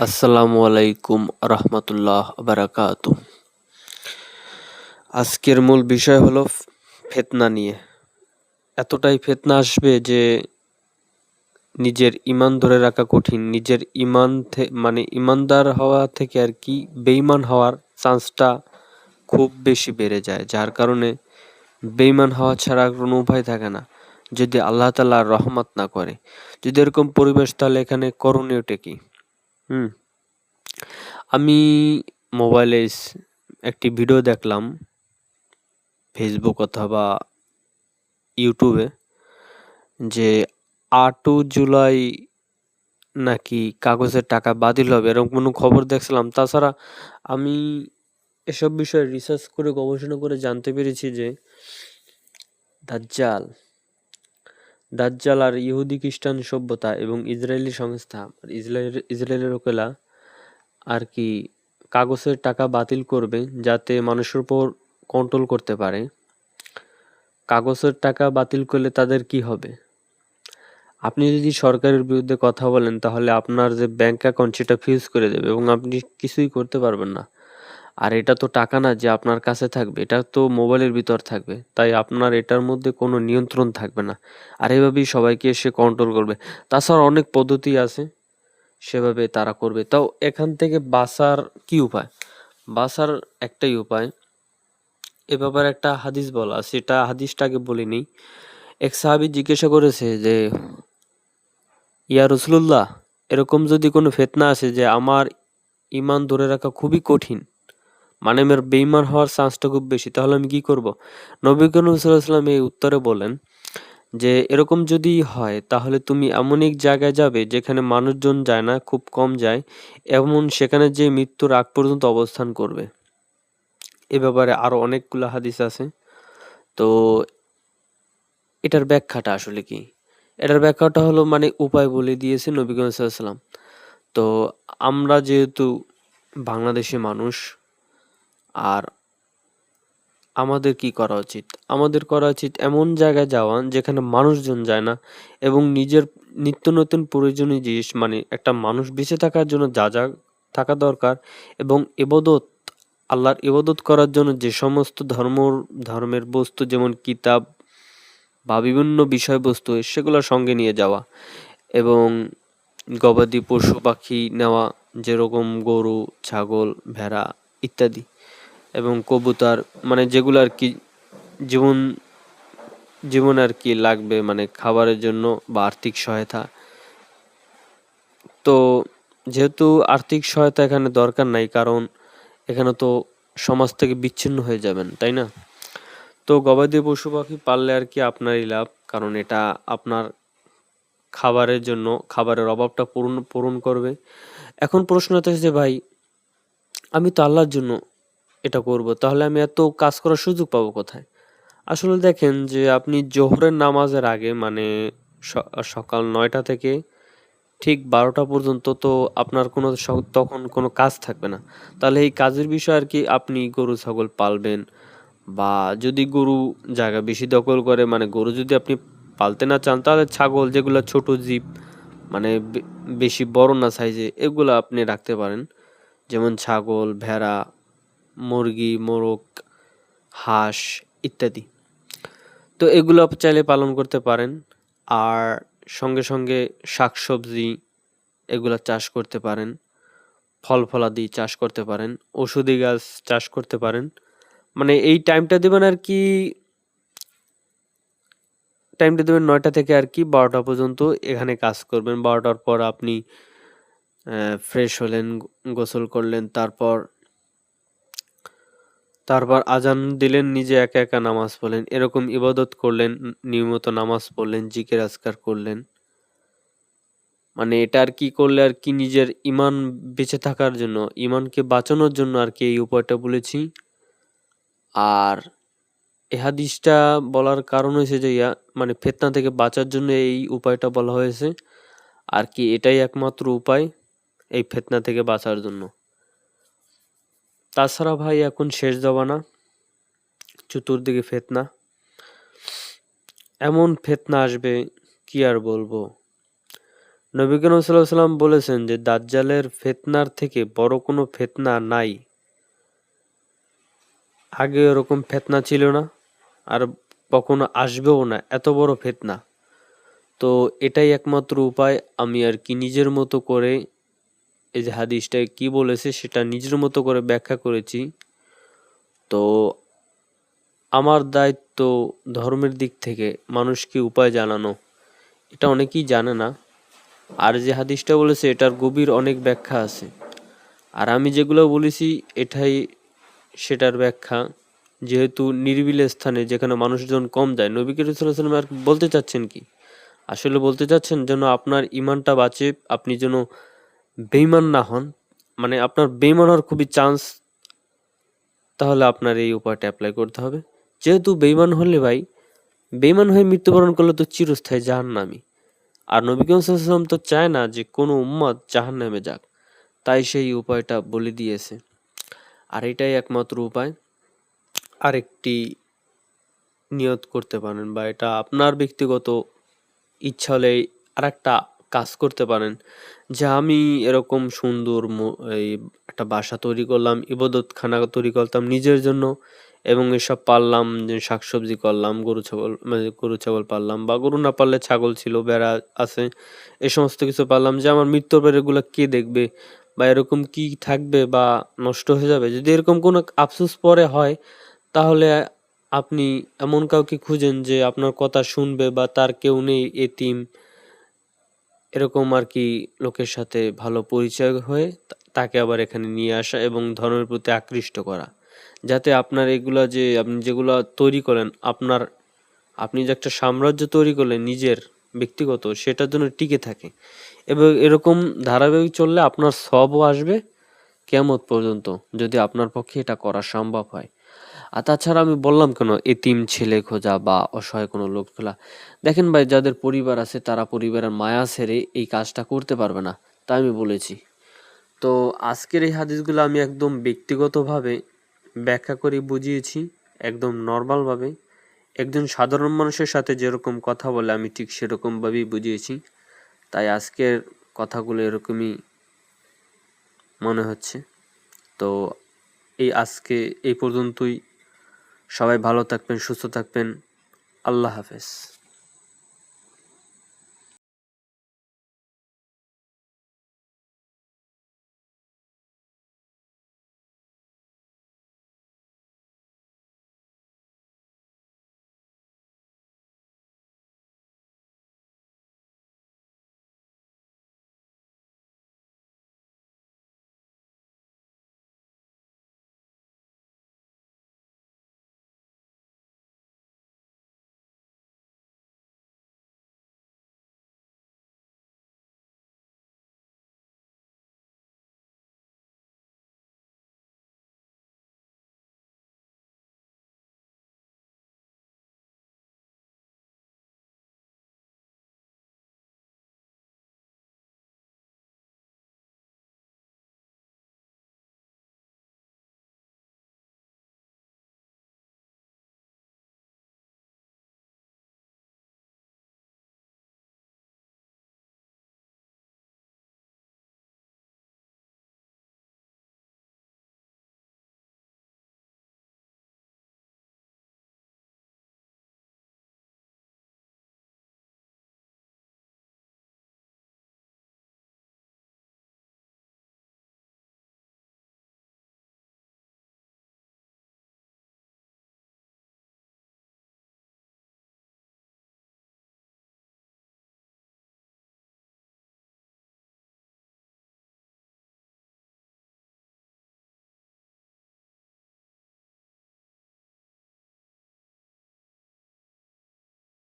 আসসালামু আলাইকুম রহমতুল্লাহ বারাকাতু। আজকের মূল বিষয় হলো ফিতনা নিয়ে। এতটাই ফিতনা আসবে যে নিজের ঈমান ধরে রাখা কঠিন। নিজের ঈমান মানে ঈমানদার হওয়া থেকে আর কি বেঈমান হওয়ার চান্সটা খুব বেশি বেড়ে যায়, যার কারণে বেঈমান হওয়া ছাড়া আর কোনো উপায় থাকে না যদি আল্লাহ তাআলা রহমত না করে। যদি এরকম পরিবেশ, তাহলে এখানে করণীয়টা কি? হুম আমি মোবাইলে একটি ভিডিও দেখলাম, ফেসবুক অথবা ইউটিউবে, যে ৮ জুলাই নাকি কাগজের টাকা বাতিল হবে, এরকম কোনো খবর দেখছিলাম। তাছাড়া আমি এসব বিষয়ে রিসার্চ করে গবেষণা করে জানতে পেরেছি যে দাজ্জাল দাজ্জাল আর ইহুদি খ্রিস্টান সভ্যতা এবং ইসরায়েলি সংস্থা, ইসরায়েলের লোকেরা আর কি কাগজের টাকা বাতিল করবে যাতে মানুষের উপর কন্ট্রোল করতে পারে। কাগজের টাকা বাতিল করলে তাদের কি হবে? আপনি যদি সরকারের বিরুদ্ধে কথা বলেন, তাহলে আপনার যে ব্যাংক অ্যাকাউন্ট সেটা ফ্রিজ করে দেবে এবং আপনি কিছুই করতে পারবেন না। আর এটা তো টাকা না যে আপনার কাছে থাকবে, এটা তো মোবাইলের ভিতর থাকবে, তাই আপনার এটার মধ্যে কোনো নিয়ন্ত্রণ থাকবে না। আর এভাবেই সবাইকে এসে কন্ট্রোল করবে। তাছাড়া অনেক পদ্ধতি আছে, সেভাবে তারা করবে। তাও এখান থেকে বাঁচার কি উপায়? বাঁচার একটাই উপায়। এ ব্যাপারে একটা হাদিস বলা, সেটা হাদিসটাকে বলিনি। এক সাহাবী জিজ্ঞাসা করেছে যে, ইয়া রাসূলুল্লাহ, এরকম যদি কোনো ফিতনা আসে যে আমার ঈমান ধরে রাখা খুবই কঠিন, মানে আমার বেঈমান হওয়ার চান্সটা খুব বেশি, তাহলে আমি কি করব? নবী করিম সাল্লাল্লাহু আলাইহি ওয়াসাল্লাম এই উত্তরে বলেন যে, এরকম যদি হয় তাহলে তুমি এমন এক জায়গায় যাবে যেখানে মানুষজন যায় না, খুব কম যায়, এমন সেখানে যেয়ে মৃত্যুর আগ পর্যন্ত অবস্থান করবে। এ ব্যাপারে আরো অনেকগুলা হাদিস আছে। তো এটার ব্যাখ্যাটা আসলে কি? এটার ব্যাখ্যাটা হলো, মানে উপায় বলে দিয়েছে নবী করিম সাল্লাল্লাহু আলাইহি ওয়াসাল্লাম। তো আমরা যেহেতু বাংলাদেশী মানুষ, আর আমাদের কি করা উচিত? আমাদের করা উচিত এমন জায়গায় যাওয়া যেখানে মানুষজন যায় না, এবং নিজের নিত্য নতুন প্রয়োজনীয় জিনিস, মানে একটা মানুষ বেঁচে থাকার জন্য যা যা থাকা দরকার, এবং ইবাদত, আল্লাহর ইবাদত করার জন্য যে সমস্ত ধর্মের বস্তু, যেমন কিতাব বা বিভিন্ন বিষয়বস্তু, সেগুলো সঙ্গে নিয়ে যাওয়া, এবং গবাদি পশু পাখি নেওয়া, যেরকম গরু, ছাগল, ভেড়া ইত্যাদি, এবং কবুতর, মানে যেগুলো আর কি জীবন জীবনে আর কি লাগবে, মানে খাবারের জন্য বা আর্থিক সহায়তা। তো যেহেতু আর্থিক সহায়তা এখানে দরকার নাই, কারণ এখানে তো সমাজ থেকে বিচ্ছিন্ন হয়ে যাবেন, তাই না? তো গবাদি পশু পাখি পাললে আর কি আপনারই লাভ, কারণ এটা আপনার খাবারের জন্য, খাবারের অভাবটা পূরণ পূরণ করবে। এখন প্রশ্ন হচ্ছে যে ভাই, আমি তো আল্লাহর জন্য এটা করব, তাহলে আমি এত কাজ করার সুযোগ পাবো কোথায়? আসলে দেখেন যে আপনি জোহরের নামাজের আগে, মানে সকাল ৯টা থেকে ঠিক ১২টা পর্যন্ত তো আপনার কোনো তখন কোনো কাজ থাকবে না। তাহলে এই কাজের বিষয় আর কি আপনি গরু ছাগল পালবেন, বা যদি গরু জায়গা বেশি দখল করে, মানে গরু যদি আপনি পালতে না চান, তাহলে ছাগল, যেগুলো ছোট জীব, মানে বেশি বড় না সাইজে, এগুলো আপনি রাখতে পারেন। যেমন ছাগল, ভেড়া, মুরগি, মোরগ, হাঁস ইত্যাদি। তো এগুলো চাইলে পালন করতে পারেন। আর সঙ্গে সঙ্গে শাকসবজি এগুলা চাষ করতে পারেন, ফল ফলাদি চাষ করতে পারেন, ওষুধি গাছ চাষ করতে পারেন। মানে এই টাইমটা দেবেন আর কি, টাইমটা দেবেন ৯টা থেকে আর কি ১২টা পর্যন্ত এখানে কাজ করবেন। ১২টার পর আপনি ফ্রেশ হলেন, গোসল করলেন, তারপর তারপর আজান দিলেন, নিজে একা একা নামাজ পড়লেন, এরকম ইবাদত করলেন, নিয়মিত নামাজ পড়লেন, জিকির আজকার করলেন। মানে এটা আর কি করলে আর কি নিজের ঈমান বেঁচে থাকার জন্য, ঈমানকে বাঁচানোর জন্য আর কি এই উপায়টা বলেছি। আর এই হাদিসটা বলার কারণ হয়েছে যে মানে ফিতনা থেকে বাঁচার জন্য এই উপায়টা বলা হয়েছে। আর কি এটাই একমাত্র উপায় এই ফিতনা থেকে বাঁচার জন্য। তাছাড়া ভাই এখন শেষ জমানা, চতুর্দিকে ফিতনা, এমন ফিতনা আসবে কি আর বলবো। নবী করিম সাল্লাল্লাহু আলাইহি ওয়াসাল্লাম বলেছেন যে দাজ্জালের ফিতনার থেকে বড় কোনো ফিতনা নাই। আগে এরকম ফিতনা ছিল না, আর কখনো আসবেও না এত বড় ফিতনা। তো এটাই একমাত্র উপায়। আমি আর কি নিজের মতো করে এই যে হাদিসটায় কি বলেছে সেটা নিজের মতো করে ব্যাখ্যা করেছি। তো আমার দায়িত্ব ধর্মের দিক থেকে মানুষকে উপায় জানানো। এটা অনেকেই জানে না। আর যে হাদিসটা বলেছে এটার গভীর অনেক ব্যাখ্যা আছে। আর আমি যেগুলো বলেছি এটাই সেটার ব্যাখ্যা। যেহেতু নিরিবিলি স্থানে যেখানে মানুষজন কম যায়, নবী করিম সাল্লাল্লাহু আলাইহি ওয়াসাল্লাম আর বলতে চাচ্ছেন কি? আসলে বলতে চাচ্ছেন যেন আপনার ঈমানটা বাঁচে, আপনি যেন বেঈমান না হন। মানে আপনার বেঈমান হওয়ার খুবই চান্স, তাহলে আপনার এই উপায়টা এপ্লাই করতে হবে। যেহেতু বেঈমান হলে ভাই, বেঈমান হয়ে মৃত্যুবরণ করলে তো চিরস্থায়ী জাহান্নামী। আর নবী করিম সাল্লাল্লাহু আলাইহি ওয়াসাল্লাম তো চায় না যে কোনো উম্মত জাহান্নামে যাক। তাই সেই উপায়টা বলে দিয়েছে। আর এটাই একমাত্র উপায়। আরেকটি নিয়ত করতে পারেন, বা এটা আপনার ব্যক্তিগত ইচ্ছা হলে আরেকটা কাজ করতে পারেন যে আমি এরকম সুন্দর এই একটা বাসা তৈরি করলাম, ইবাদতখানা তৈরি করতাম নিজের জন্য, এবং এসব পাললাম, যে শাকসবজি করলাম, গরু ছাগল পাললাম, বা গরু না পাললে ছাগল ছিল, ভেড়া আছে, এই সমস্ত কিছু পাললাম, যে আমার মৃত্যুর পর এগুলো কে দেখবে, বা এরকম কি থাকবে বা নষ্ট হয়ে যাবে। যদি এরকম কোনো আফসোস পরে হয়, তাহলে আপনি এমন কাউকে খুঁজেন যে আপনার কথা শুনবে, বা তার কেউ নেই, এতিম, এরকম আর কি লোকের সাথে ভালো পরিচয় হয়ে তাকে আবার এখানে নিয়ে আসা এবং ধর্মের প্রতি আকৃষ্ট করা। যাতে আপনার এগুলা যে আপনি যেগুলা তৈরি করেন, আপনি যে একটা সাম্রাজ্য তৈরি করলেন নিজের ব্যক্তিগত, সেটার জন্য টিকে থাকে। এবং এরকম ধারাবাহিক চললে আপনার সওয়াবও আসবে কিয়ামত পর্যন্ত, যদি আপনার পক্ষে এটা করা সম্ভব হয়। আর তাছাড়া আমি বললাম কেন এতিম ছেলে খোঁজা বা অসহায় কোনো লোক খোলা। দেখেন ভাই, যাদের পরিবার আছে তারা পরিবারের মায়া ছেড়ে এই কাজটা করতে পারবে না, তাই আমি বলেছি। তো আজকের এই হাদিসগুলো আমি একদম ব্যক্তিগতভাবে ব্যাখ্যা করে বুঝিয়েছি, একদম নর্মালভাবে। একজন সাধারণ মানুষের সাথে যেরকম কথা বলে আমি ঠিক সেরকমভাবেই বুঝিয়েছি। তাই আজকের কথাগুলো এরকমই মনে হচ্ছে। তো আজকে এই পর্যন্তই। সবাই ভালো থাকবেন, সুস্থ থাকবেন। আল্লাহ হাফেজ।